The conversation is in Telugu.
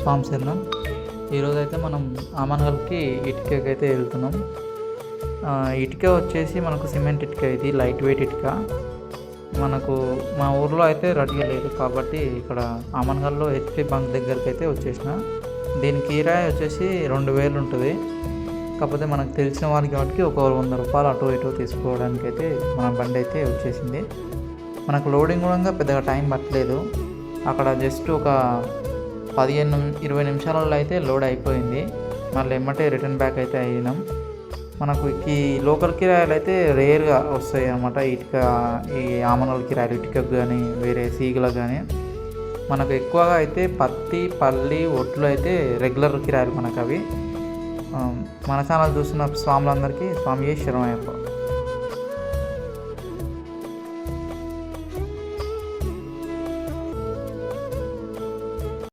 స్వామి శరణం. ఈరోజైతే మనం ఆమన్గల్కి ఇటుకకి అయితే వెళ్తున్నాం. ఇటుక వచ్చేసి మనకు సిమెంట్ ఇటుక, ఇది లైట్ వెయిట్ ఇటుక. మనకు మా ఊర్లో అయితే రెడీగా లేదు కాబట్టి ఇక్కడ ఆమన్గల్లో హెచ్పి బంక్ దగ్గరికి అయితే వచ్చేసిన. దీని కిరాయి వచ్చేసి 2000 ఉంటుంది. కాకపోతే మనకు తెలిసిన వాళ్ళకి కాబట్టి ఒక 100 రూపాయలు అటు ఇటు తీసుకోవడానికి అయితే మన బండి అయితే వచ్చేసింది. మనకు లోడింగ్ కూడా పెద్దగా టైం పట్టలేదు. అక్కడ జస్ట్ ఒక 15-20 నిమిషాలలో అయితే లోడ్ అయిపోయింది. మళ్ళీ ఎమ్మటే రిటర్న్ బ్యాక్ అయితే అయినాం. మనకు ఈ లోకల్ కిరాయిలు అయితే రేర్గా వస్తాయి అన్నమాట. ఇటుక ఈ ఆమనల్ కిరాయిలు ఇటుకకు కానీ వేరే సీగులకు కానీ. మనకు ఎక్కువగా అయితే పత్తి, పల్లి, ఒట్లు అయితే రెగ్యులర్ కిరాయిలు మనకు అవి. మన ఛానల్ చూస్తున్న స్వాములందరికీ స్వామి శరణమయ్యప్ప.